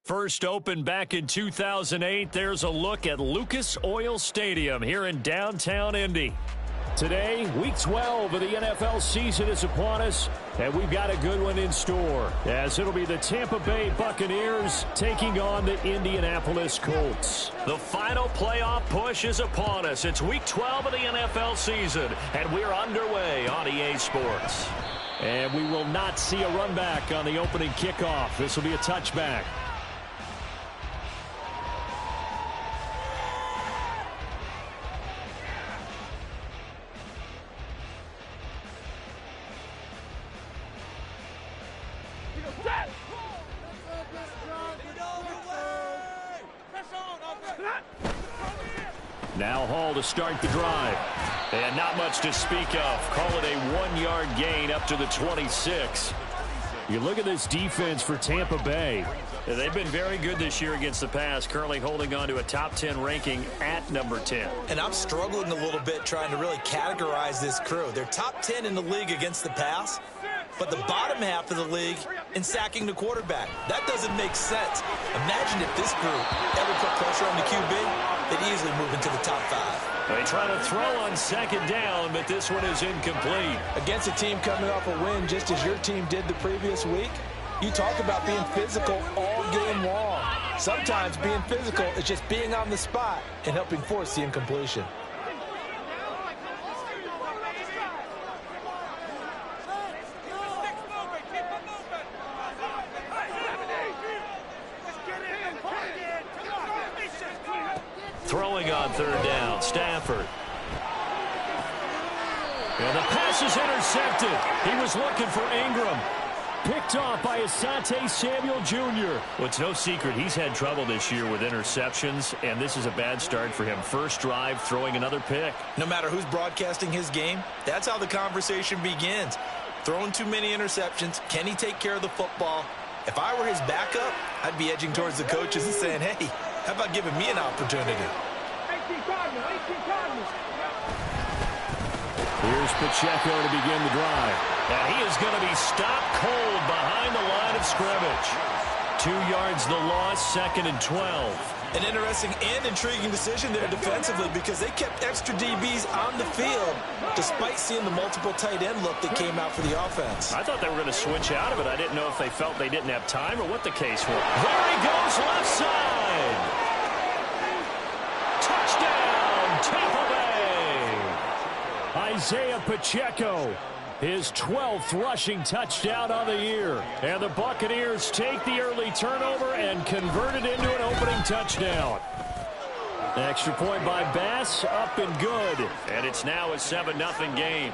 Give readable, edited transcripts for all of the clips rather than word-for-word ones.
First opened back in 2008, there's a look at Lucas Oil Stadium here in downtown Indy. Today, Week 12 of the NFL season is upon us, and we've got a good one in store, as it'll be the Tampa Bay Buccaneers taking on the Indianapolis Colts. The final playoff push is upon us. It's Week 12 of the NFL season, and we're underway on EA Sports. And we will not see a run back on the opening kickoff. This will be a touchback. Now Hall to start the drive. And not much to speak of. Call it a 1-yard gain up to the 26. You look at this defense for Tampa Bay. They've been very good this year against the pass, currently holding on to a top 10 ranking at number 10. And I'm struggling a little bit trying to really categorize this crew. They're top 10 in the league against the pass, but the bottom half of the league in sacking the quarterback. That doesn't make sense. Imagine if this group ever put pressure on the QB, they'd easily move into the top 5. They try to throw on second down, but this one is incomplete. Against a team coming off a win just as your team did the previous week, you talk about being physical all game long. Sometimes being physical is just being on the spot and helping force the incompletion. Throwing on third down, Stafford. And the pass is intercepted. He was looking for Ingram. Picked off by Asante Samuel Jr. Well, it's no secret he's had trouble this year with interceptions, and this is a bad start for him. First drive, throwing another pick. No matter who's broadcasting his game, that's how the conversation begins. Throwing too many interceptions, can he take care of the football? If I were his backup, I'd be edging towards the coaches and saying, hey, how about giving me an opportunity? Here's Pacheco to begin the drive. And he is going to be stopped cold behind the line of scrimmage. 2 yards the loss, 2nd and 12. An interesting and intriguing decision there defensively because they kept extra DBs on the field despite seeing the multiple tight end look that came out for the offense. I thought they were going to switch out of it. I didn't know if they felt they didn't have time or what the case was. There he goes, left side. Touchdown, Tampa Bay. Isaiah Pacheco, his 12th rushing touchdown on the year. And the Buccaneers take the early turnover and convert it into an opening touchdown. Extra point by Bass, up and good. And it's now a 7-0 game.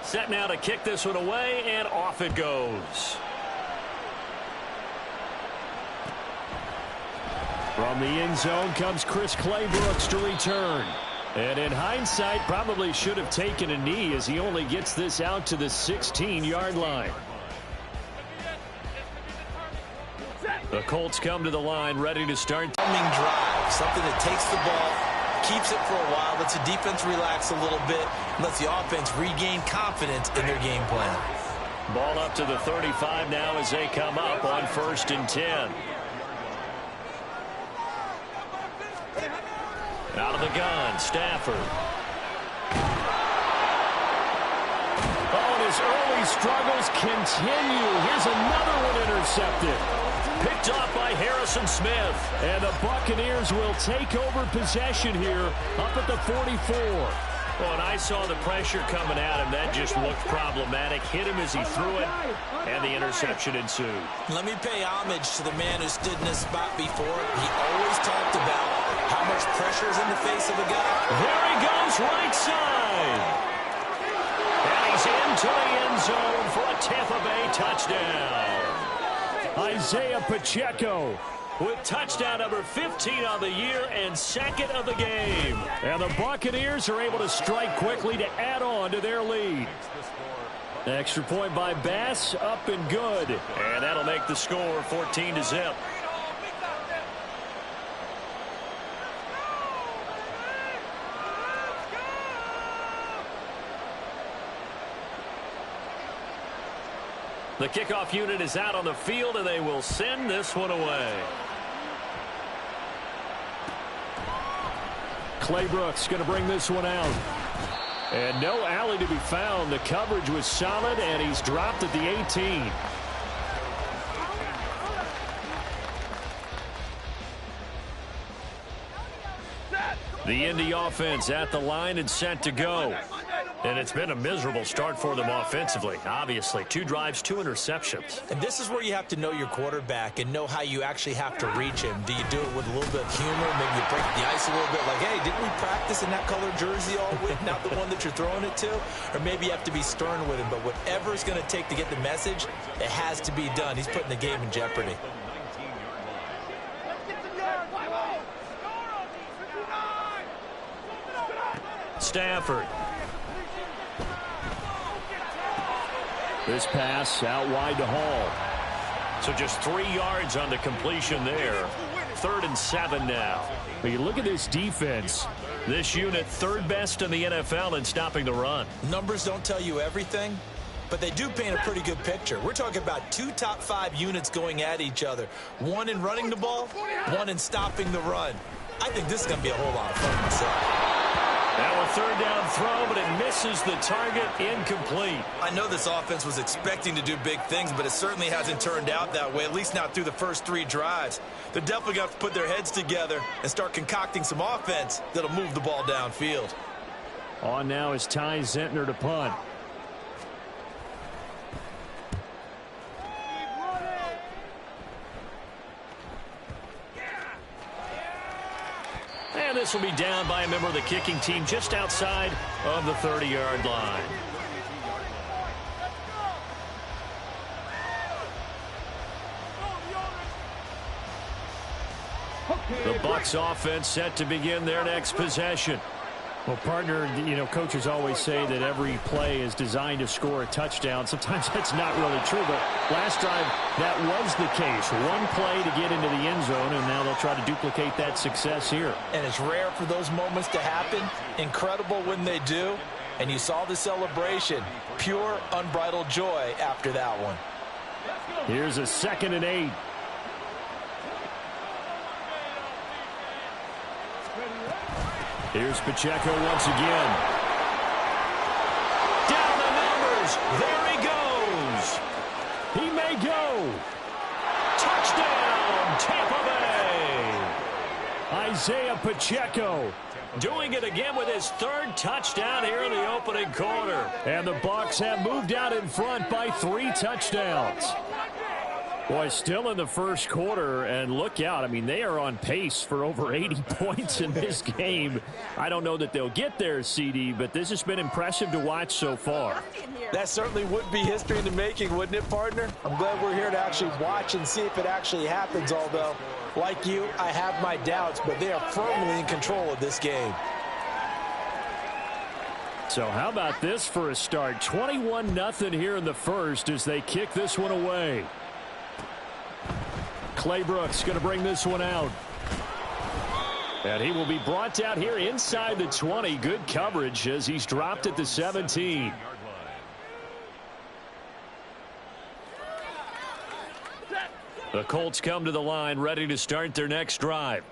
Set now to kick this one away, and off it goes. From the end zone comes Chris Claybrooks to return. And in hindsight, probably should have taken a knee as he only gets this out to the 16-yard line. The Colts come to the line, ready to start. Coming drive, something that takes the ball, keeps it for a while, lets the defense relax a little bit, lets the offense regain confidence in their game plan. Ball up to the 35 now as they come up on 1st and 10. Out of the gun, Stafford. Oh, and his early struggles continue. Here's another one intercepted. Picked off by Harrison Smith. And the Buccaneers will take over possession here up at the 44. Well, and I saw the pressure coming at him. That just looked problematic. Hit him as he threw it, and the interception ensued. Let me pay homage to the man who stood in this spot before. He always talked about how much pressure is in the face of a guy. There he goes, right side. And he's into the end zone for a Tampa Bay touchdown. Isaiah Pacheco with touchdown number 15 on the year and 2nd of the game. And the Buccaneers are able to strike quickly to add on to their lead. Extra point by Bass, up and good. And that'll make the score 14-0. The kickoff unit is out on the field, and they will send this one away. Claybrook's going to bring this one out. And no alley to be found. The coverage was solid, and he's dropped at the 18. The Indy offense at the line and set to go. And it's been a miserable start for them offensively. Obviously, 2 drives, 2 interceptions. And this is where you have to know your quarterback and know how you actually have to reach him. Do you do it with a little bit of humor? Maybe you break the ice a little bit like, hey, didn't we practice in that color jersey all week? Not the one that you're throwing it to? Or maybe you have to be stern with him. But whatever it's going to take to get the message, it has to be done. He's putting the game in jeopardy. Stafford. This pass out wide to Hall. So just 3 yards on the completion there. 3rd and 7 now. But you look at this defense. This unit 3rd best in the NFL in stopping the run. Numbers don't tell you everything, but they do paint a pretty good picture. We're talking about 2 top 5 units going at each other. 1 in running the ball, 1 in stopping the run. I think this is going to be a whole lot of fun myself. Now a 3rd down throw, but it misses the target. Incomplete. I know this offense was expecting to do big things, but it certainly hasn't turned out that way, at least not through the first 3 drives. They're definitely going to have to put their heads together and start concocting some offense that'll move the ball downfield. On now is Ty Zentner to punt. And this will be down by a member of the kicking team just outside of the 30-yard line. The Bucs offense set to begin their next possession. Well, partner, you know, coaches always say that every play is designed to score a touchdown. Sometimes that's not really true, but last drive that was the case. 1 play to get into the end zone, and now they'll try to duplicate that success here. And it's rare for those moments to happen. Incredible when they do. And you saw the celebration. Pure, unbridled joy after that one. Here's a 2nd and 8. Here's Pacheco once again. Down the numbers. There he goes. He may go. Touchdown, Tampa Bay. Isaiah Pacheco doing it again with his 3rd touchdown here in the opening quarter. And the Bucs have moved out in front by 3 touchdowns. Boy, still in the first quarter, and look out. I mean, they are on pace for over 80 points in this game. I don't know that they'll get there, CD, but this has been impressive to watch so far. That certainly would be history in the making, wouldn't it, partner? I'm glad we're here to actually watch and see if it actually happens, although, like you, I have my doubts, but they are firmly in control of this game. So how about this for a start? 21-0 here in the first as they kick this one away. Claybrook's going to bring this one out. And he will be brought down here inside the 20. Good coverage as he's dropped at the 17. The Colts come to the line ready to start their next drive.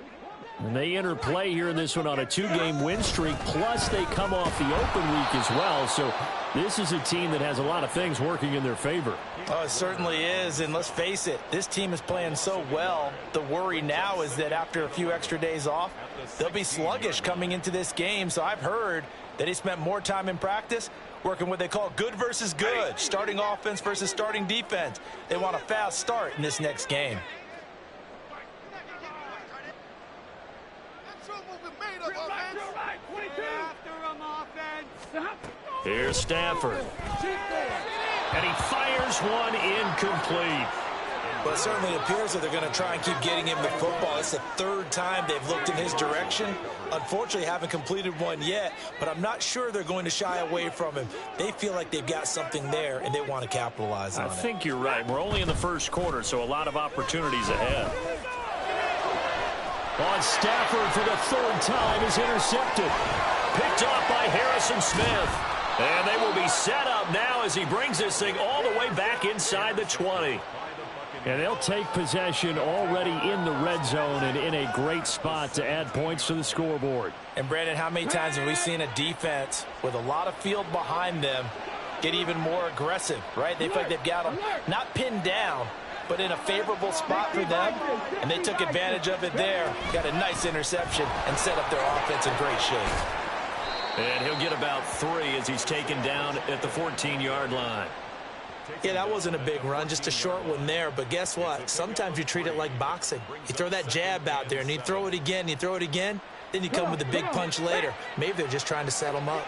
And they enter play here in this one on a 2-game win streak, plus they come off the open week as well. So this is a team that has a lot of things working in their favor. Oh, it certainly is, and let's face it, this team is playing so well. The worry now is that after a few extra days off, they'll be sluggish coming into this game. So I've heard that he spent more time in practice working what they call good versus good, starting offense versus starting defense. They want a fast start in this next game. Here's Stafford. And he fires one incomplete. But it certainly appears that they're going to try and keep getting him the football. It's the 3rd time they've looked in his direction. Unfortunately, haven't completed one yet, but I'm not sure they're going to shy away from him. They feel like they've got something there, and they want to capitalize on it. I think you're right. We're only in the first quarter, so a lot of opportunities ahead. On Stafford for the 3rd time is intercepted. Picked off by Harrison Smith. And they will be set up up now as he brings this thing all the way back inside the 20. And they'll take possession already in the red zone and in a great spot to add points to the scoreboard. And, Brandon, how many times have we seen a defense with a lot of field behind them get even more aggressive, right? They feel like they've got them not pinned down, but in a favorable spot for them, and they took advantage of it there. Got a nice interception and set up their offense in great shape. And he'll get about 3 as he's taken down at the 14-yard line. Yeah, that wasn't a big run, just a short one there. But guess what? Sometimes you treat it like boxing. You throw that jab out there, and you throw it again, you throw it again, then you come with a big punch later. Maybe they're just trying to set them up.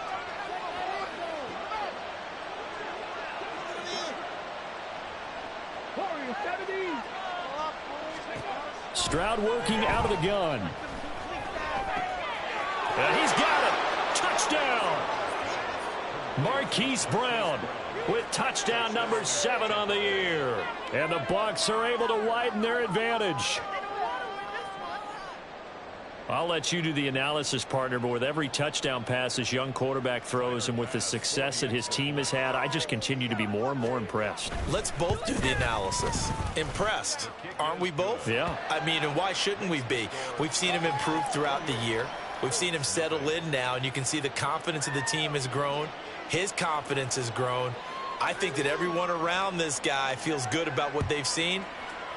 Stroud working out of the gun. And he's got it. Touchdown. Marquise Brown with touchdown number 7 on the year. And the Bucs are able to widen their advantage. I'll let you do the analysis, partner, but with every touchdown pass this young quarterback throws and with the success that his team has had, I just continue to be more and more impressed. Let's both do the analysis. Impressed, aren't we both? Yeah. I mean, and why shouldn't we be? We've seen him improve throughout the year. We've seen him settle in now, and you can see the confidence of the team has grown. His confidence has grown. I think that everyone around this guy feels good about what they've seen.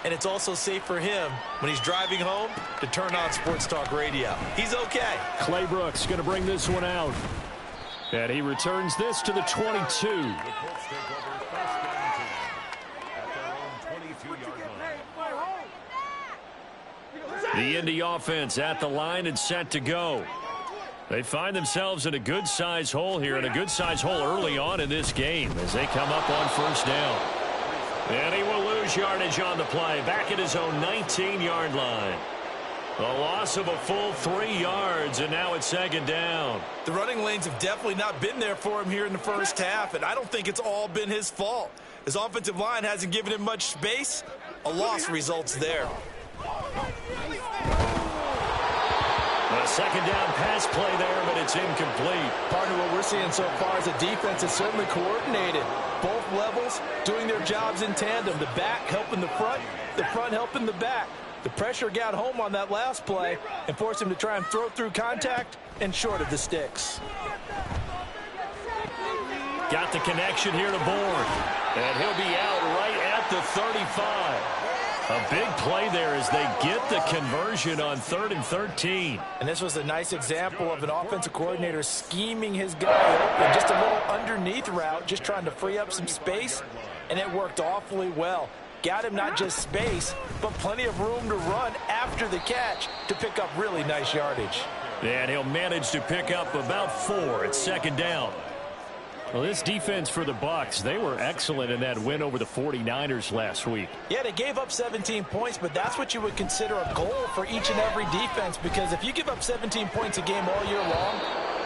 And it's also safe for him when he's driving home to turn on Sports Talk Radio. He's okay. Clay Brooks going to bring this one out. And he returns this to the 22. The Indy offense at the line and set to go. They find themselves in a good-sized hole here, and a good-sized hole early on in this game as they come up on first down. And he will lose yardage on the play, back at his own 19-yard line. A loss of a full 3 yards, and now it's second down. The running lanes have definitely not been there for him here in the first half, and I don't think it's all been his fault. His offensive line hasn't given him much space. A loss results there. A second down pass play there, but it's incomplete. Partner, what we're seeing so far is a defense that's certainly coordinated. Both levels doing their jobs in tandem. The back helping the front helping the back. The pressure got home on that last play and forced him to try and throw through contact and short of the sticks. Got the connection here to Bourne. And he'll be out right at the 35. A big play there as they get the conversion on 3rd and 13. And this was a nice example of an offensive coordinator scheming his guy open. Just a little underneath route, just trying to free up some space, and it worked awfully well. Got him not just space, but plenty of room to run after the catch to pick up really nice yardage. And he'll manage to pick up about 4 at second down. Well, this defense for the Bucs, they were excellent in that win over the 49ers last week. Yeah, they gave up 17 points, but that's what you would consider a goal for each and every defense, because if you give up 17 points a game all year long,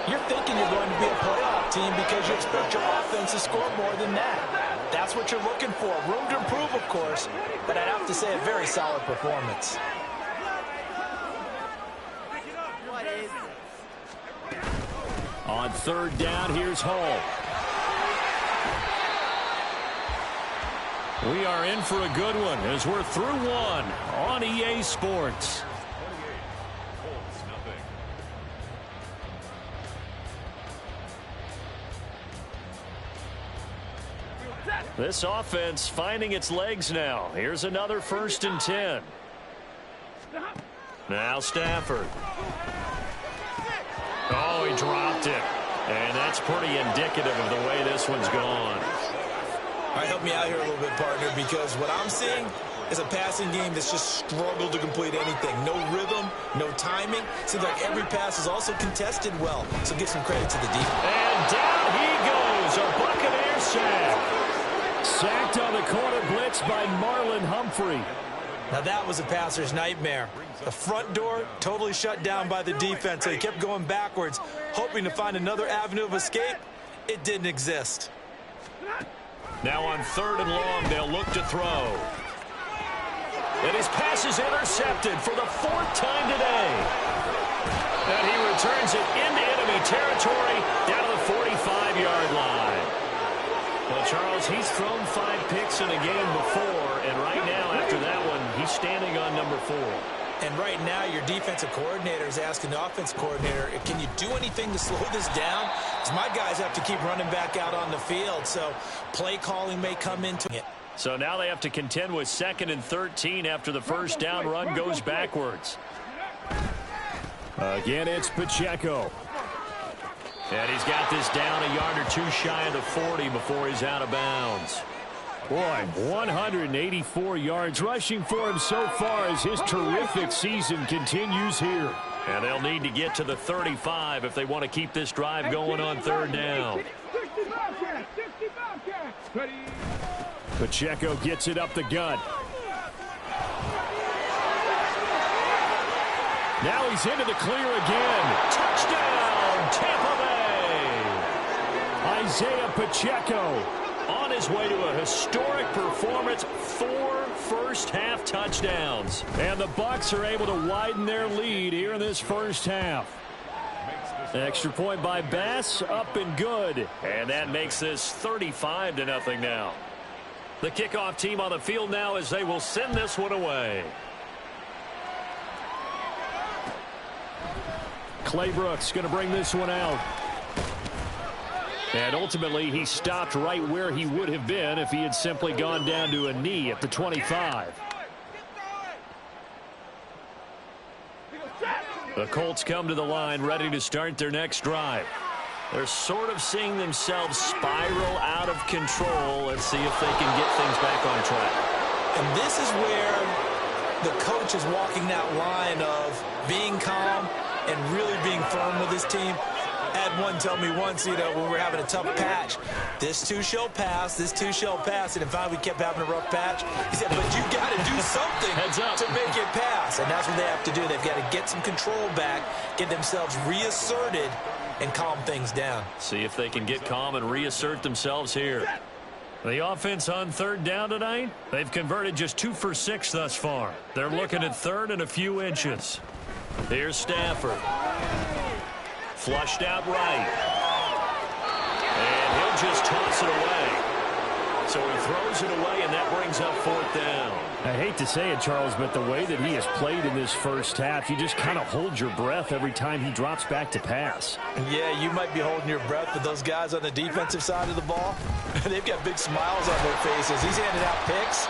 you're thinking you're going to be a playoff team because you expect your offense to score more than that. That's what you're looking for. Room to improve, of course, but I'd have to say a very solid performance. On 3rd down, here's Hall. We are in for a good one as we're through one on EA Sports. This offense finding its legs now. Here's another 1st and 10. Now Stafford. Oh, he dropped it. And that's pretty indicative of the way this one's gone. All right, help me out here a little bit, partner, because what I'm seeing is a passing game that's just struggled to complete anything. No rhythm, no timing. Seems like every pass is also contested well. So give some credit to the defense. And down he goes. A Buccaneer sack. Sacked on the corner blitz by Marlon Humphrey. Now that was a passer's nightmare. The front door totally shut down by the defense, so he kept going backwards, hoping to find another avenue of escape. It didn't exist. Now on 3rd and long, they'll look to throw. And his pass is intercepted for the 4th time today. And he returns it into enemy territory down to the 45-yard line. Charles, he's thrown 5 picks in a game before, and right now, after that one, he's standing on number 4. And right now, your defensive coordinator is asking the offensive coordinator, can you do anything to slow this down? Because my guys have to keep running back out on the field, so play calling may come into it. So now they have to contend with 2nd and 13 after the first down run goes backwards. Again, it's Pacheco. And he's got this down a yard or 2 shy of the 40 before he's out of bounds. Boy, 184 yards rushing for him so far as his terrific season continues here. And they'll need to get to the 35 if they want to keep this drive going on 3rd down. Pacheco gets it up the gut. Now he's into the clear again. Touchdown, Tampa Bay. Isaiah Pacheco on his way to a historic performance, 4 first-half touchdowns. And the Bucs are able to widen their lead here in this first half. Extra point by Bass, up and good. And that makes this 35-0 now. The kickoff team on the field now as they will send this one away. Clay Brooks going to bring this one out. And ultimately, he stopped right where he would have been if he had simply gone down to a knee at the 25. The Colts come to the line ready to start their next drive. They're sort of seeing themselves spiral out of control. Let's see if they can get things back on track. And this is where the coach is walking that line of being calm and really being firm with his team. I had one tell me once, when we were having a tough patch, this too shall pass, this too shall pass. And in fact, we kept having a rough patch. He said, but you got to do something to make it pass. And that's what they have to do. They've got to get some control back, get themselves reasserted, and calm things down. See if they can get calm and reassert themselves here. The offense on 3rd down tonight, they've converted just 2 for 6 thus far. They're looking at 3rd and a few inches. Here's Stafford. Flushed out right. And he'll just toss it away. So he throws it away, and that brings up 4th down. I hate to say it, Charles, but the way that he has played in this first half, you just kind of hold your breath every time he drops back to pass. Yeah, you might be holding your breath, but those guys on the defensive side of the ball, they've got big smiles on their faces. He's handing out picks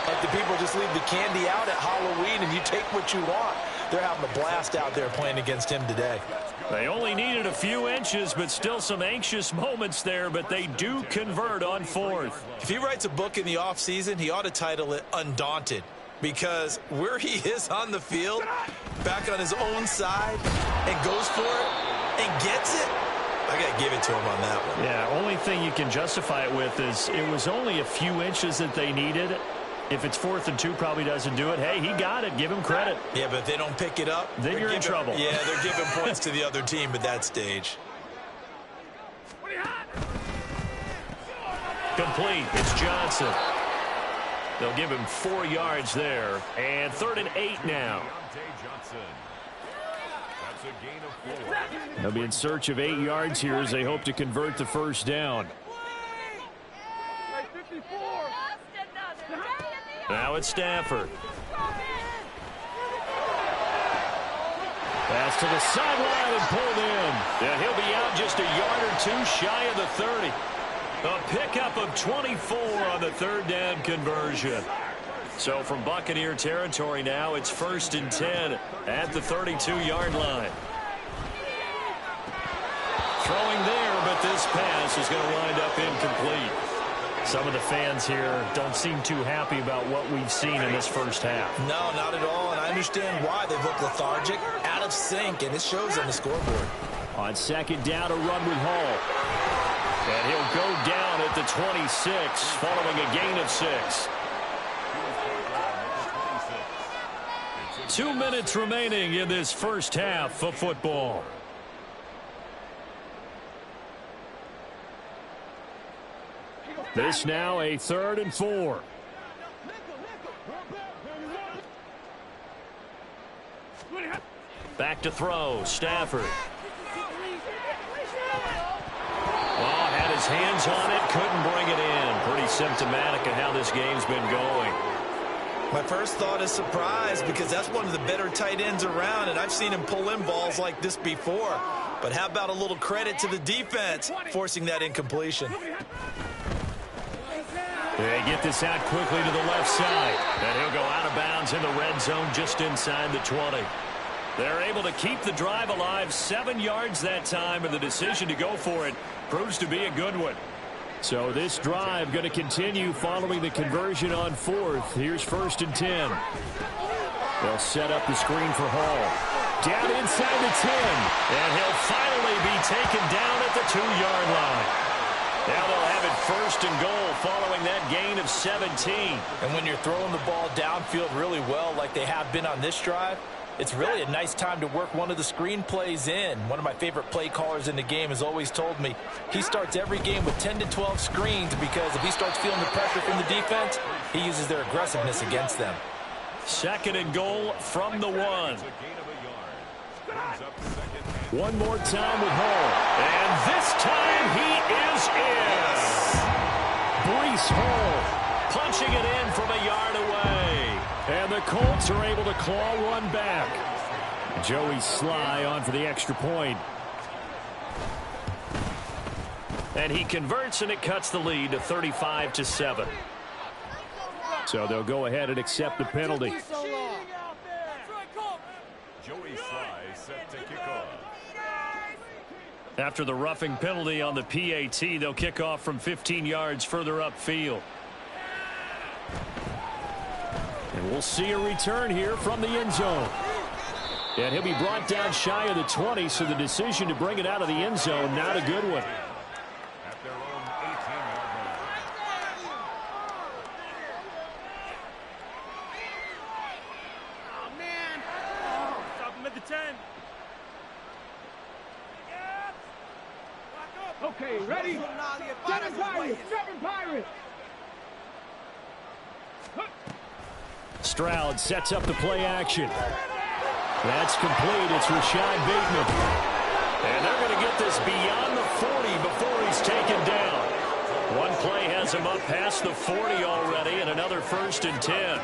like the people just leave the candy out at Halloween and you take what you want. They're having a blast out there playing against him today. They only needed a few inches, but still some anxious moments there, but they do convert on 4th. If he writes a book in the offseason, he ought to title it Undaunted, because where he is on the field, back on his own side, and goes for it and gets it, I got to give it to him on that one. Yeah, only thing you can justify it with is it was only a few inches that they needed. If it's 4th and 2, probably doesn't do it. Hey, he got it. Give him credit. Yeah, but if they don't pick it up, then you're in trouble. Yeah, they're giving points to the other team at that stage. Complete. It's Johnson. They'll give him 4 yards there. And 3rd and 8 now. They'll be in search of 8 yards here as they hope to convert the first down. Now it's Stafford. Pass to the sideline and pulled in. Yeah, he'll be out just a yard or 2 shy of the 30. A pickup of 24 on the 3rd down conversion. So from Buccaneer territory now, it's 1st and 10 at the 32-yard line. Throwing there, but this pass is going to wind up incomplete. Some of the fans here don't seem too happy about what we've seen in this first half. No, not at all, and I understand why. They've looked lethargic, out of sync, and it shows on the scoreboard. On 2nd down, a run with Hall. And he'll go down at the 26, following a gain of 6. 2 minutes remaining in this first half of football. This now a 3rd and 4. Back to throw. Stafford. Oh, had his hands on it, couldn't bring it in. Pretty symptomatic of how this game's been going. My first thought is surprise, because that's one of the better tight ends around, and I've seen him pull in balls like this before. But how about a little credit to the defense forcing that incompletion? They get this out quickly to the left side, and he'll go out of bounds in the red zone just inside the 20. They're able to keep the drive alive, 7 yards that time, and the decision to go for it proves to be a good one. So this drive going to continue following the conversion on 4th. Here's 1st and 10. They'll set up the screen for Hall. Down inside the 10. And he'll finally be taken down at the 2-yard line. Now they'll have it 1st and goal following that gain of 17. And when you're throwing the ball downfield really well like they have been on this drive, it's really a nice time to work one of the screen plays in. One of my favorite play callers in the game has always told me he starts every game with 10 to 12 screens, because if he starts feeling the pressure from the defense, he uses their aggressiveness against them. 2nd and goal from the 1. One more time with Hall. And this time he is in. Breece Hall punching it in from a yard away. And the Colts are able to claw one back. Joey Sly on for the extra point. And he converts, and it cuts the lead to 35-7. So they'll go ahead and accept the penalty. Joey Sly set to kick off. After the roughing penalty on the PAT, they'll kick off from 15 yards further upfield. And we'll see a return here from the end zone. And he'll be brought down shy of the 20, so the decision to bring it out of the end zone, not a good one. At their own 18-yard line. Oh, man. Stop him at the 10. Okay, ready? 7 Pirates! 7 Pirates! Stroud sets up the play action. That's complete. It's Rashad Bateman. And they're going to get this beyond the 40 before he's taken down. One play has him up past the 40 already, and another 1st and 10.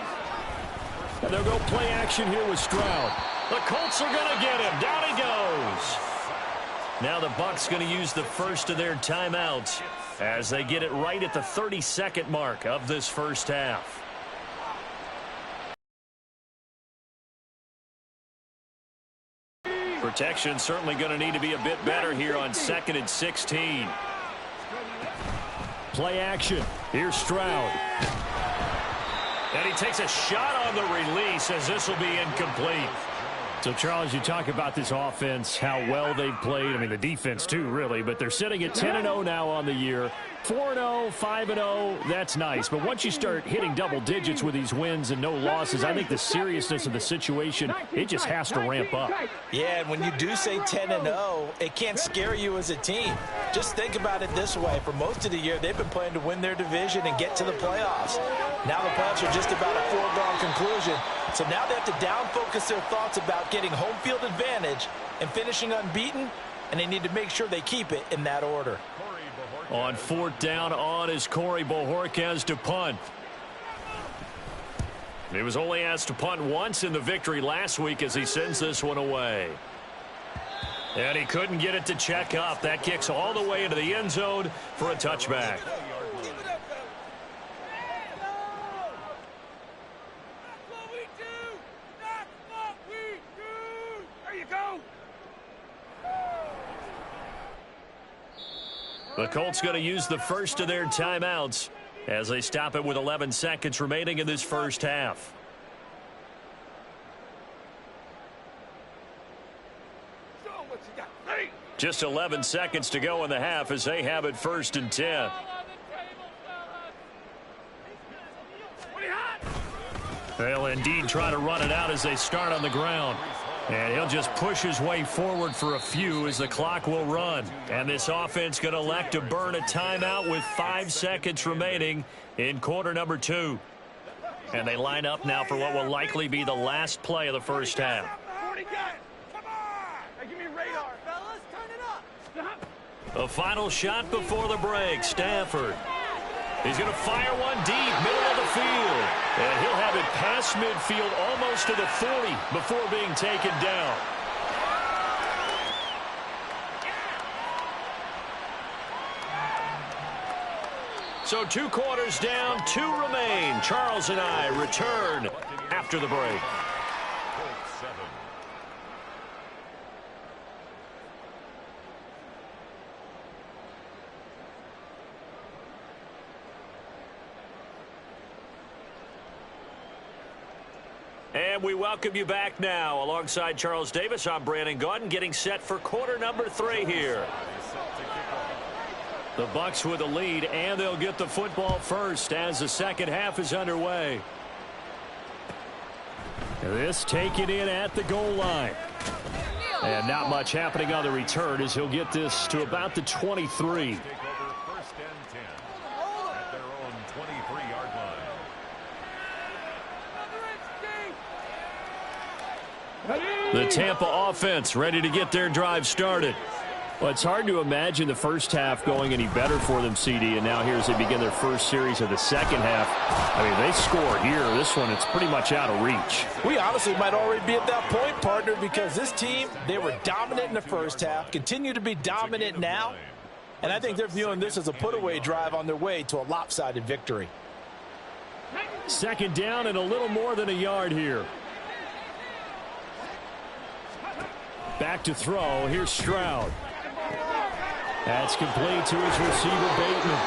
And they'll go play action here with Stroud. The Colts are going to get him. Down he goes. Now the Bucs going to use the first of their timeouts as they get it right at the 32nd mark of this first half. Protection certainly going to need to be a bit better here on 2nd and 16. Play action. Here's Stroud. And he takes a shot on the release, as this will be incomplete. So, Charles, you talk about this offense, how well they've played. I mean, the defense, too, really. But they're sitting at 10-0 now on the year. 4-0, 5-0, that's nice. But once you start hitting double digits with these wins and no losses, I think the seriousness of the situation, it just has to ramp up. Yeah, and when you do say 10-0, it can't scare you as a team. Just think about it this way. For most of the year, they've been playing to win their division and get to the playoffs. Now the playoffs are just about a foregone conclusion. So now they have to down-focus their thoughts about getting home field advantage and finishing unbeaten, and they need to make sure they keep it in that order. On 4th down, on is Corey Bojorquez to punt. He was only asked to punt once in the victory last week as he sends this one away. And he couldn't get it to check up. That kicks all the way into the end zone for a touchback. The Colts going to use the first of their timeouts as they stop it with 11 seconds remaining in this first half. Just 11 seconds to go in the half as they have it 1st and 10. They'll indeed try to run it out as they start on the ground. And he'll just push his way forward for a few as the clock will run. And this offense going to elect to burn a timeout with 5 seconds remaining in quarter number 2. And they line up now for what will likely be the last play of the first half. Come on! Hey, give me radar, fellas. Turn it up. A final shot before the break. Stafford. He's going to fire one deep, middle of the field. And he'll have it past midfield, almost to the 40 before being taken down. So 2 quarters down, 2 remain. Charles and I return after the break. And we welcome you back now. Alongside Charles Davis, I'm Brandon Gaudin, getting set for quarter number 3 here. The Bucs with a lead, and they'll get the football first as the second half is underway. This taken in at the goal line. And not much happening on the return as he'll get this to about the 23. The Tampa offense ready to get their drive started. Well, it's hard to imagine the first half going any better for them, CD, and now here as they begin their first series of the second half. I mean, they score here. This one, it's pretty much out of reach. We honestly might already be at that point, partner, because this team, they were dominant in the first half, continue to be dominant now, and I think they're viewing this as a put-away drive on their way to a lopsided victory. Second down and a little more than a yard here. Back to throw. Here's Stroud. That's complete to his receiver, Bateman.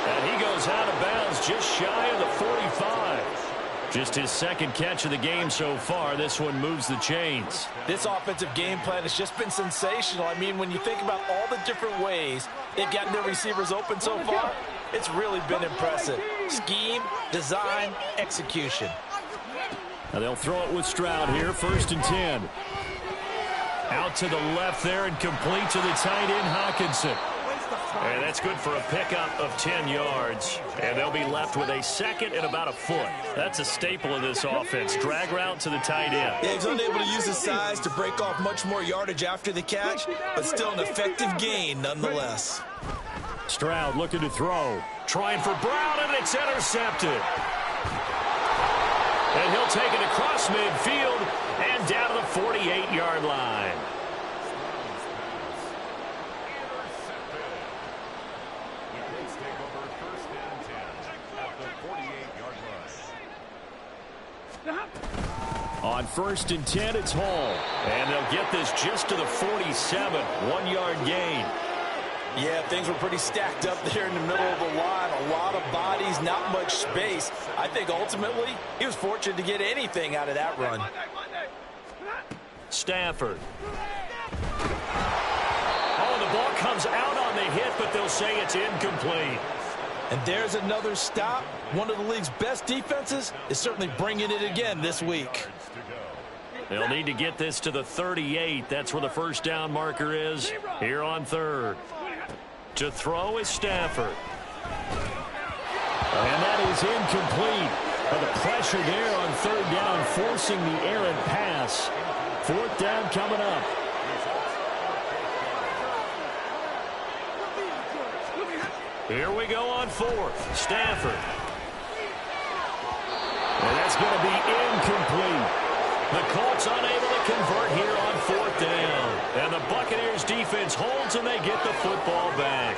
And he goes out of bounds just shy of the 45. Just his second catch of the game so far. This one moves the chains. This offensive game plan has just been sensational. I mean, when you think about all the different ways they've gotten their receivers open so far, it's really been impressive. Scheme, design, execution. Now they'll throw it with Stroud here. 1st and 10. Out to the left there and complete to the tight end, Hawkinson. And that's good for a pickup of 10 yards. And they'll be left with a second and about a foot. That's a staple of this offense. Drag route to the tight end. Yeah, he's unable to use his size to break off much more yardage after the catch, but still an effective gain nonetheless. Stroud looking to throw. Trying for Brown, and it's intercepted. And he'll take it across midfield and down to the 48-yard line. On 1st and 10, it's Hall. And they'll get this just to the 47, 1-yard gain. Yeah, things were pretty stacked up there in the middle of the line. A lot of bodies, not much space. I think ultimately he was fortunate to get anything out of that run. Stafford. Oh, the ball comes out on the hit, but they'll say it's incomplete. And there's another stop. One of the league's best defenses is certainly bringing it again this week. They'll need to get this to the 38. That's where the first down marker is here on 3rd. To throw is Stafford. And that is incomplete. But the pressure there on 3rd down, forcing the errant pass. 4th down coming up. Here we go on 4th. Stafford. And that's going to be incomplete. The Colts unable to convert here on 4th down. And the Buccaneers defense holds and they get the football back.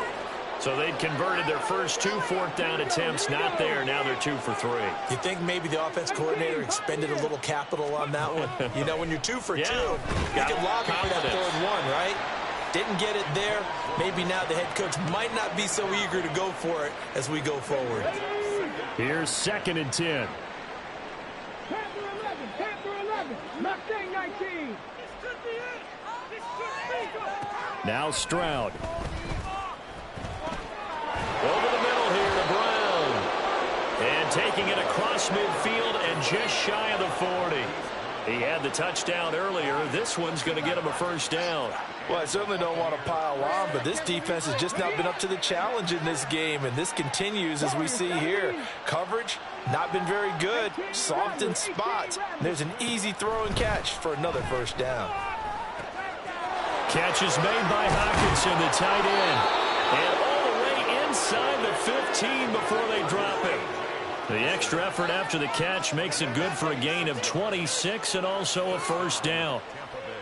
So they'd converted their first 2 4th down attempts. Not there. Now they're 2 for 3. You think maybe the offense coordinator expended a little capital on that one? You know, when you're 2 for 2, you can lobby for that 3rd one, right? Didn't get it there. Maybe now the head coach might not be so eager to go for it as we go forward. Here's 2nd and 10. Now Stroud. Over the middle here to Brown. And taking it across midfield and just shy of the 40. He had the touchdown earlier. This one's going to get him a first down. Well, I certainly don't want to pile on, but this defense has just not been up to the challenge in this game, and this continues as we see here. Coverage, not been very good. Soft in spots. There's an easy throw and catch for another first down. Catch is made by Hawkinson, the tight end. And all the way inside the 15 before they drop him. The extra effort after the catch makes it good for a gain of 26 and also a first down.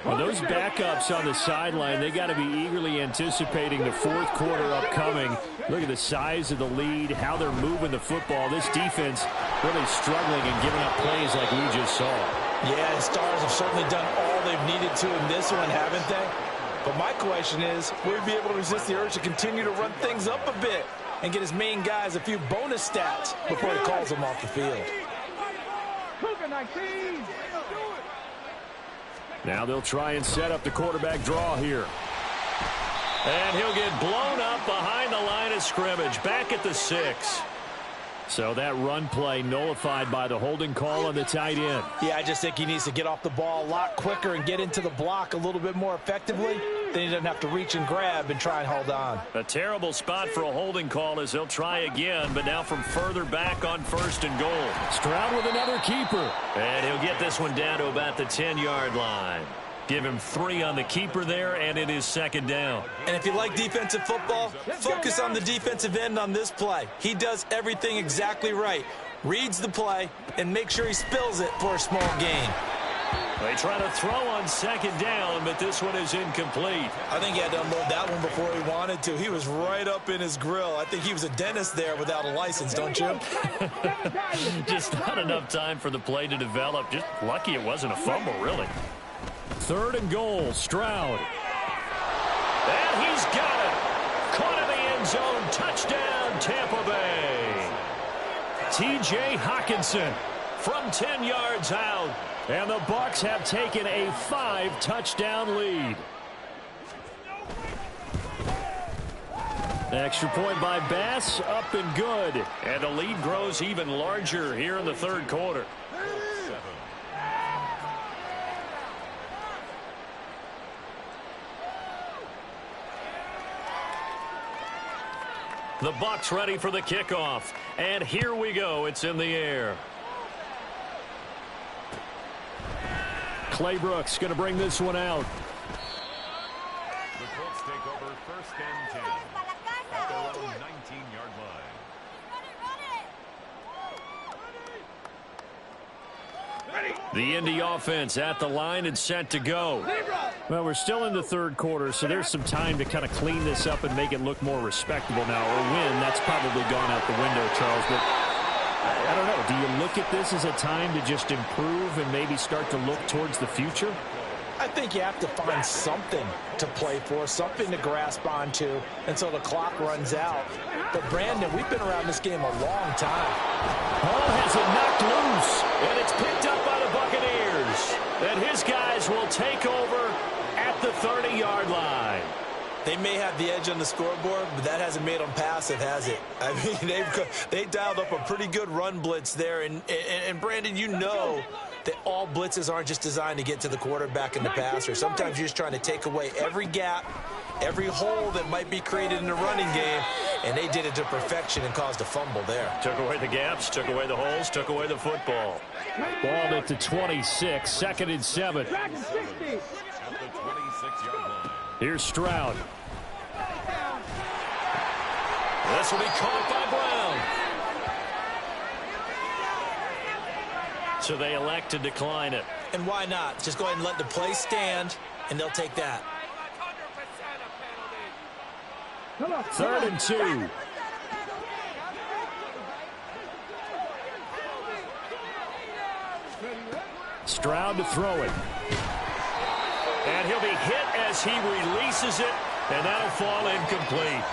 Well, those backups on the sideline, they got to be eagerly anticipating the fourth quarter upcoming. Look at the size of the lead, how they're moving the football. This defense really struggling and giving up plays like we just saw. Yeah, the Stars have certainly done all they've needed to in this one, haven't they? But my question is, will we be able to resist the urge to continue to run things up a bit and get his main guys a few bonus stats before he calls them off the field? Now they'll try and set up the quarterback draw here. And he'll get blown up behind the line of scrimmage, back at the 6. So that run play nullified by the holding call on the tight end. Yeah, I just think he needs to get off the ball a lot quicker and get into the block a little bit more effectively. Then he doesn't have to reach and grab and try and hold on. A terrible spot for a holding call as they'll try again, but now from further back on 1st and goal. Stroud with another keeper. And he'll get this one down to about the 10-yard line. Give him 3 on the keeper there, and it is 2nd down. And if you like defensive football, focus on the defensive end on this play. He does everything exactly right. Reads the play and make sure he spills it for a small gain. They try to throw on 2nd down, but this one is incomplete. I think he had to unload that one before he wanted to. He was right up in his grill. I think he was a dentist there without a license, don't you? Just not enough time for the play to develop. Just lucky it wasn't a fumble, really. 3rd and goal, Stroud. And he's got it. Caught in the end zone. Touchdown, Tampa Bay. T.J. Hockenson from 10 yards out. And the Bucs have taken a 5-touchdown lead. Extra point by Bass, up and good. And the lead grows even larger here in the 3rd quarter. The Bucs ready for the kickoff. And here we go. It's in the air. Claybrooks going to bring this one out. The Colts take over 1st and 10 at their own 19-yard line. The Indy offense at the line and set to go. Well, we're still in the 3rd quarter, so there's some time to kind of clean this up and make it look more respectable now. Or win, that's probably gone out the window, Charles. But I don't know. Do you look at this as a time to just improve and maybe start to look towards the future? I think you have to find something to play for, something to grasp onto until the clock runs out. But, Brandon, we've been around this game a long time. Hall has it knocked loose, and it's picked up by the Buccaneers. And his guys will take over at the 30-yard line. They may have the edge on the scoreboard, but that hasn't made them passive, has it? I mean, they dialed up a pretty good run blitz there. And Brandon, you know that all blitzes aren't just designed to get to the quarterback and the passer. Sometimes you're just trying to take away every gap, every hole that might be created in the running game, and they did it to perfection and caused a fumble there. Took away the gaps, took away the holes, took away the football. Ball at the 26, 2nd and 7. At the 26-yard line. Here's Stroud. This will be caught by Brown. So they elect to decline it. And why not? Just go ahead and let the play stand, and they'll take that. 3rd and 2. Stroud to throw it. And he'll be hit as he releases it, and that'll fall incomplete.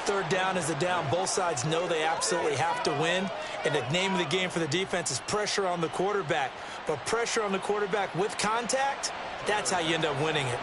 3rd down is a down. Both sides know they absolutely have to win. And the name of the game for the defense is pressure on the quarterback. But pressure on the quarterback with contact, that's how you end up winning it.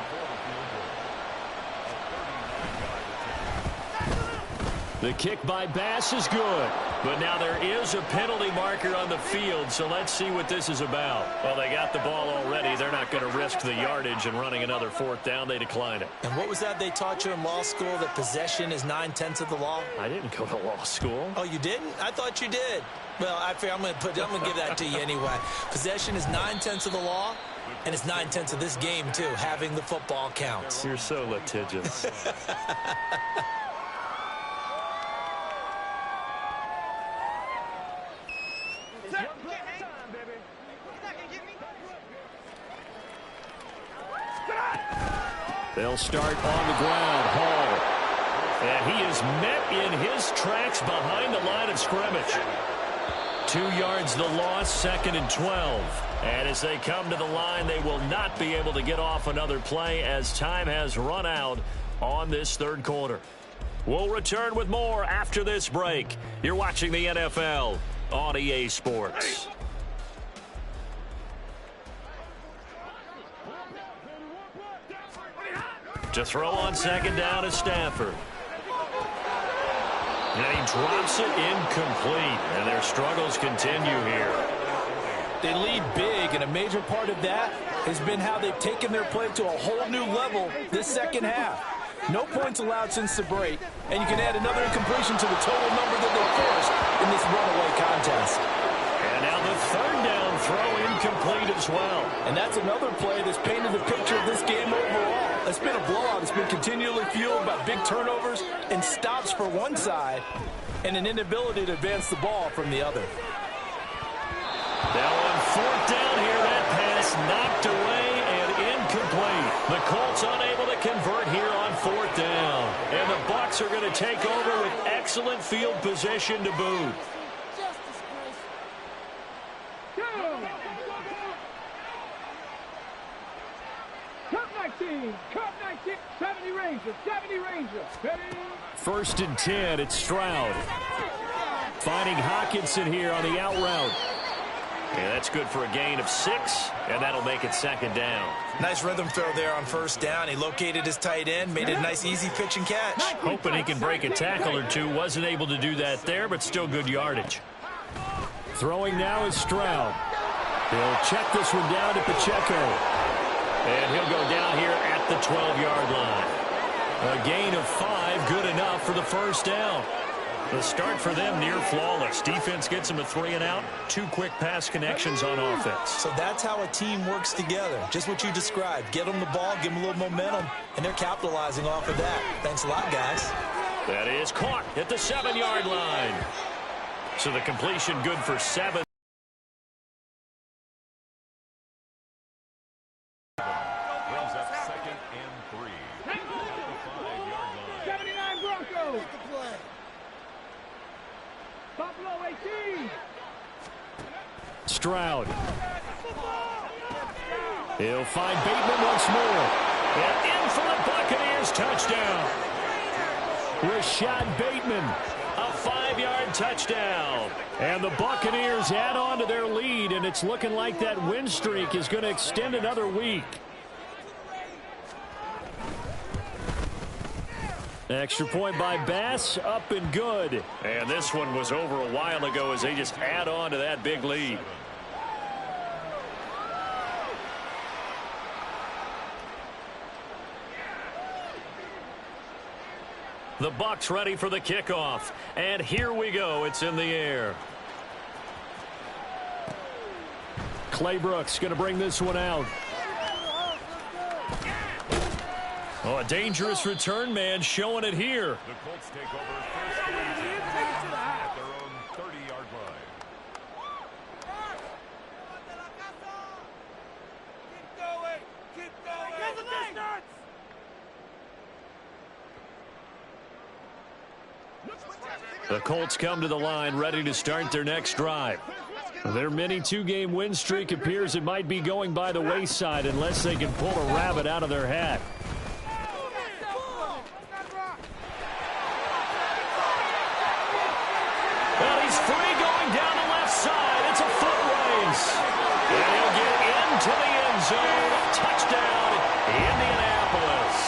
The kick by Bass is good. But now there is a penalty marker on the field, so let's see what this is about. Well, they got the ball already. They're not going to risk the yardage and running another 4th down. They decline it. And what was that they taught you in law school, that possession is 9/10 of the law? I didn't go to law school. Oh, you didn't? I thought you did. Well, I'm going to give that to you anyway. Possession is 9/10 of the law, and it's 9/10 of this game, too. Having the football counts. You're so litigious. They'll start on the ground. Hall. And he is met in his tracks behind the line of scrimmage. 2 yards the loss, 2nd and 12. And as they come to the line, they will not be able to get off another play as time has run out on this third quarter. We'll return with more after this break. You're watching the NFL on EA Sports. To throw on 2nd down is Stafford. And he drops it incomplete, and their struggles continue here. They lead big, and a major part of that has been how they've taken their play to a whole new level this second half. No points allowed since the break, and you can add another incompletion to the total number that they forced in this runaway contest. And now the 3rd down throw incomplete as well. And that's another play that's painted the picture of this game overall. It's been a blowout. It's been continually fueled by big turnovers and stops for one side and an inability to advance the ball from the other. Now on 4th down here, that pass knocked away and incomplete. The Colts unable to convert here on 4th down. And the Bucs are going to take over with excellent field position to boot. Cut 19, 70 Rangers, 70 Rangers. 1st and 10, it's Stroud. Finding Hawkinson here on the out route. Yeah, that's good for a gain of 6, and that'll make it 2nd down. Nice rhythm throw there on 1st down. He located his tight end, made it a nice easy pitch and catch. Hoping he can break a tackle or two. Wasn't able to do that there, but still good yardage. Throwing now is Stroud. He'll check this one down to Pacheco. And he'll go down here at the 12-yard line. A gain of 5, good enough for the 1st down. The start for them near flawless. Defense gets them a 3 and out. 2 quick pass connections on offense. So that's how a team works together. Just what you described. Get them the ball, give them a little momentum, and they're capitalizing off of that. Thanks a lot, guys. That is caught at the 7-yard line. So the completion good for 7. Brings up 2nd and 3. At the 5-yard line. 79 Broncos. Buffalo 18. Stroud. He'll find Bateman once more. And in for the Buccaneers touchdown. Rashad Bateman, a 5-yard touchdown. And the Buccaneers add on to their lead, and it's looking like that win streak is going to extend another week. Extra point by Bass, up and good. And this one was over a while ago as they just add on to that big lead. The Bucs ready for the kickoff. And here we go. It's in the air. Claybrooks going to bring this one out. Oh, a dangerous return man showing it here. The Colts take over 1st and 10 at their own 30-yard line. Keep going. The Colts come to the line ready to start their next drive. Their mini 2-game win streak appears it might be going by the wayside unless they can pull a rabbit out of their hat. Well, he's free going down the left side. It's a foot race. And he'll get into the end zone. Touchdown, Indianapolis.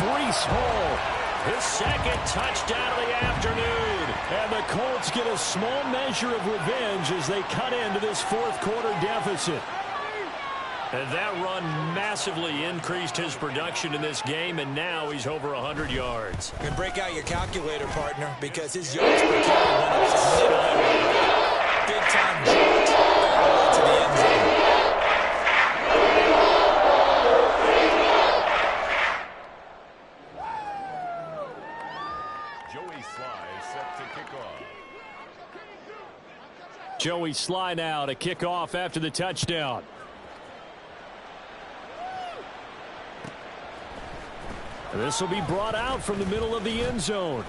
Breece Hall. His 2nd touchdown of the afternoon. And the Colts get a small measure of revenge as they cut into this 4th quarter deficit. And that run massively increased his production in this game, and now he's over 100 yards. You can break out your calculator, partner, because his yards per carry went up significantly. Big-time jaunt all the way to the end zone. Joey Sly now to kick off after the touchdown. This will be brought out from the middle of the end zone.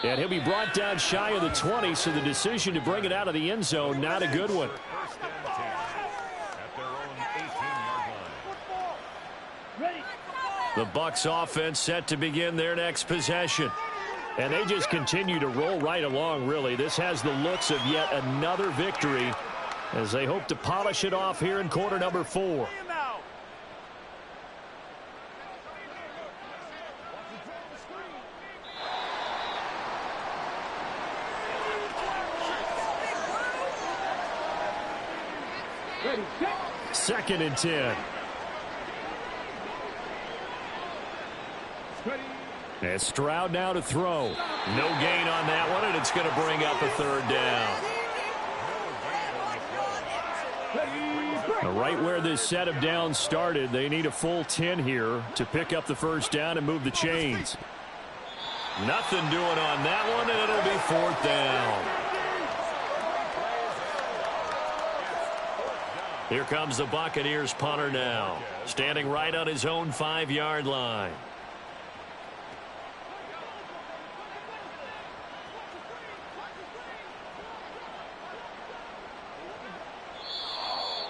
And he'll be brought down shy of the 20, so the decision to bring it out of the end zone, not a good one. First and 10 at their own 18-yard line. The Bucs offense set to begin their next possession. And they just continue to roll right along, really. This has the looks of yet another victory as they hope to polish it off here in quarter number 4. Second and 10. And Stroud now to throw. No gain on that one, and it's going to bring up a third down. Right where this set of downs started, they need a full 10 here to pick up the first down and move the chains. Nothing doing on that one, and it'll be fourth down. Here comes the Buccaneers punter now, standing right on his own 5-yard line.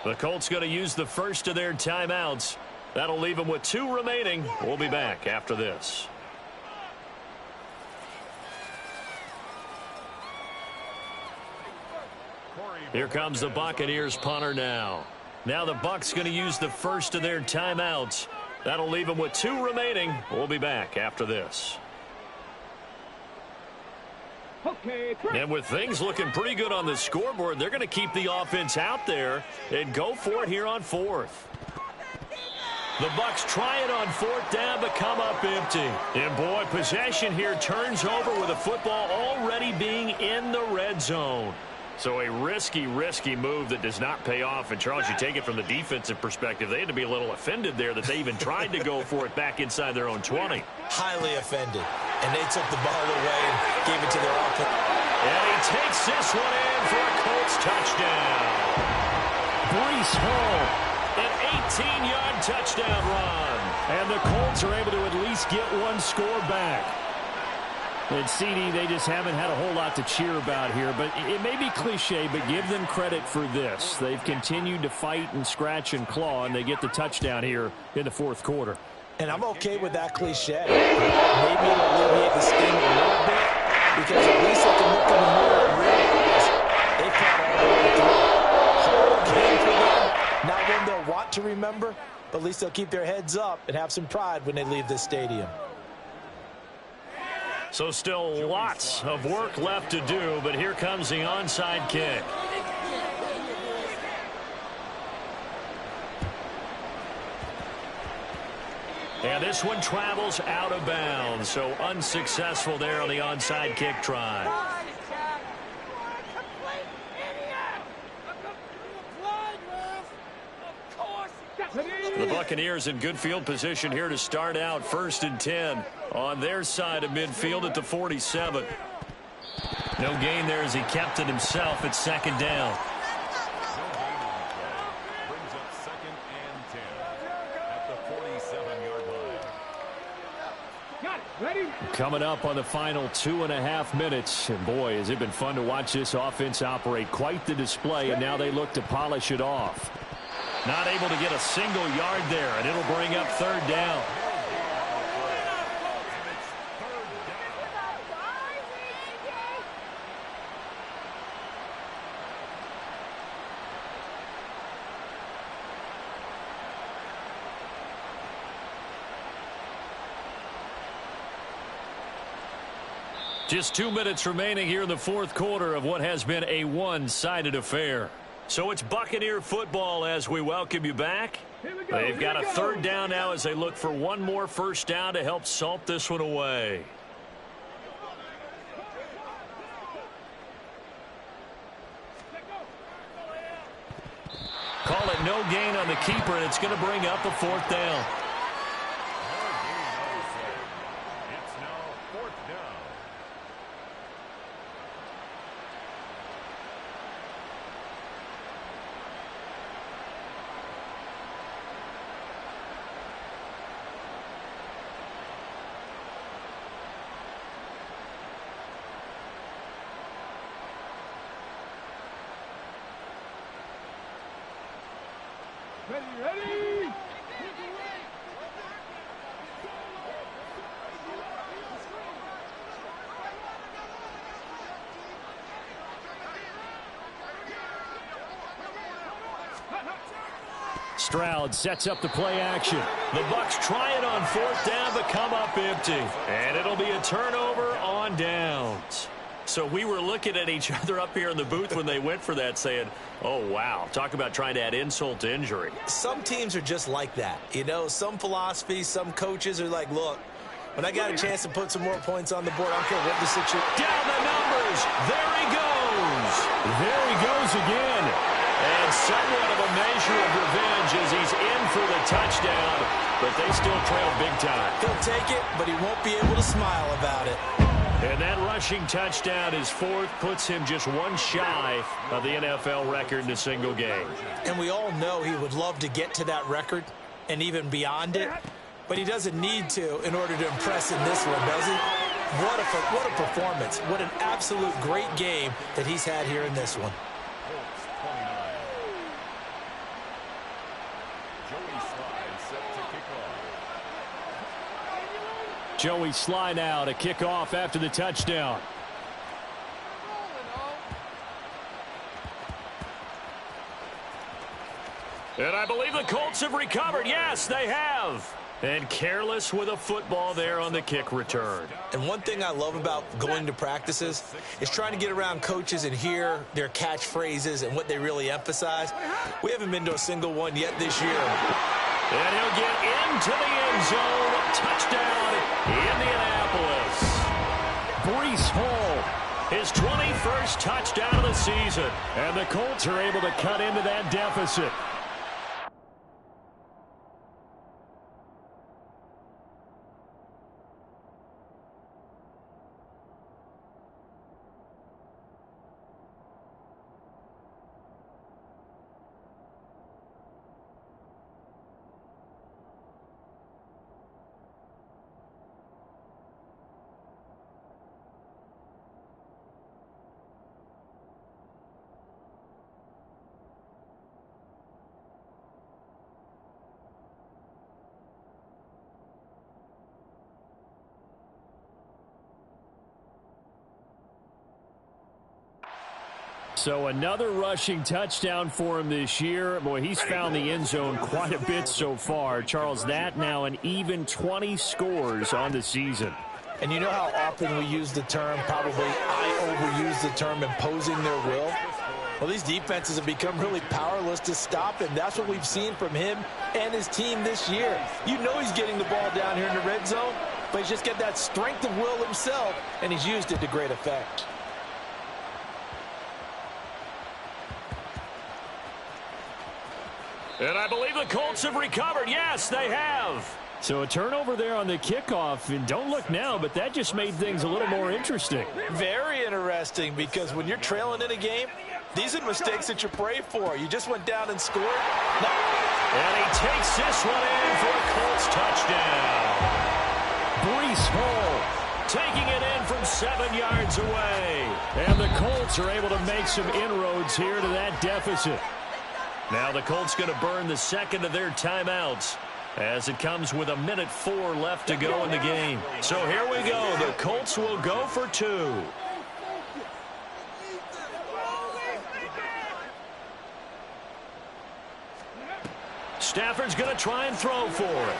The Colts going to use the first of their timeouts. That'll leave them with 2 remaining. We'll be back after this. Here comes the Buccaneers punter now. Now the Bucs going to use the first of their timeouts. That'll leave them with 2 remaining. We'll be back after this. And with things looking pretty good on the scoreboard, they're going to keep the offense out there and go for it here on 4th. The Bucs try it on 4th down, but come up empty. And boy, possession here turns over with the football already being in the red zone. So a risky move that does not pay off. And, Charles, you take it from the defensive perspective. They had to be a little offended there that they even tried to go for it back inside their own 20. Highly offended. And they took the ball away and gave it to their offense. And he takes this one in for a Colts touchdown. Breece Hall, an 18-yard touchdown run. And the Colts are able to at least get one score back. And CD, they just haven't had a whole lot to cheer about here. But it may be cliche, but give them credit for this. They've continued to fight and scratch and claw, and they get the touchdown here in the 4th quarter. And I'm okay with that cliche. Maybe it'll alleviate the sting a little bit, because at least they can look in the mirror and realize they fought all the way through. Whole game for them. Not one they'll want to remember, but at least they'll keep their heads up and have some pride when they leave this stadium. So still lots of work left to do, but here comes the onside kick. And this one travels out of bounds, so unsuccessful there on the onside kick try. The Buccaneers in good field position here to start out 1st and 10 on their side of midfield at the 47. No gain there as he kept it himself at 2nd down. Brings up 2nd and 10 at the 47-yard line. Coming up on the final 2.5 minutes. And boy, has it been fun to watch this offense operate. Quite the display, and now they look to polish it off. Not able to get a single yard there, and it'll bring up 3rd down. Just 2 minutes remaining here in the 4th quarter of what has been a one-sided affair. So it's Buccaneer football as we welcome you back. They've got a 3rd down now as they look for one more first down to help salt this one away. Call it no gain on the keeper, and it's going to bring up a 4th down. It's now 4th down. Stroud sets up the play action. The Bucs try it on fourth down, but come up empty. And it'll be a turnover on downs. So we were looking at each other up here in the booth when they went for that saying, oh, wow, talk about trying to add insult to injury. Some teams are just like that. You know, some philosophies, some coaches are like, look, when I got a chance to put some more points on the board, I don't care what the situation. Down the numbers. There he goes. There he goes again. And somewhat of a measure of revenge as he's in for the touchdown, but they still trail big time. He'll take it, but he won't be able to smile about it. And that rushing touchdown, his fourth, puts him just one shy of the NFL record in a single game. And we all know he would love to get to that record and even beyond it, but he doesn't need to in order to impress in this one, does he? What a performance. What an absolute great game that he's had here in this one. Joey Sly now to kick off after the touchdown. And I believe the Colts have recovered. Yes, they have. And careless with a football there on the kick return. And one thing I love about going to practices is trying to get around coaches and hear their catchphrases and what they really emphasize. We haven't been to a single one yet this year. And he'll get into the end zone. Touchdown, Indianapolis. Breece Hall, his 21st touchdown of the season. And the Colts are able to cut into that deficit. So another rushing touchdown for him this year. Boy, he's found the end zone quite a bit so far. Charles, that now an even 20 scores on the season. And you know how often we use the term, probably I overuse the term, imposing their will? Well, these defenses have become really powerless to stop him. That's what we've seen from him and his team this year. You know he's getting the ball down here in the red zone, but he's just got that strength of will himself, and he's used it to great effect. And I believe the Colts have recovered. Yes, they have. So a turnover there on the kickoff. And don't look now, but that just made things a little more interesting. Very interesting, because when you're trailing in a game, these are mistakes that you pray for. You just went down and scored. No. And he takes this one in for a Colts touchdown. Breece Hall taking it in from 7 yards away. And the Colts are able to make some inroads here to that deficit. Now the Colts going to burn the second of their timeouts as it comes with 1:04 left to go in the game. So here we go. The Colts will go for 2. Stafford's going to try and throw for it.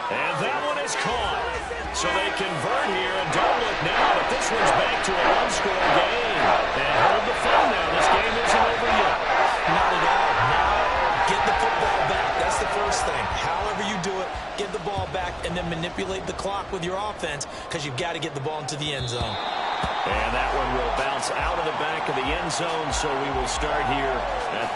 And that one is caught. So they convert here, and don't look now, but this one's back to a one-score game. And hold the phone now. This game isn't over yet. Not at all. Now, get the football back. That's the first thing. However you do it, get the ball back and then manipulate the clock with your offense, because you've got to get the ball into the end zone. And that one will bounce out of the back of the end zone, so we will start here at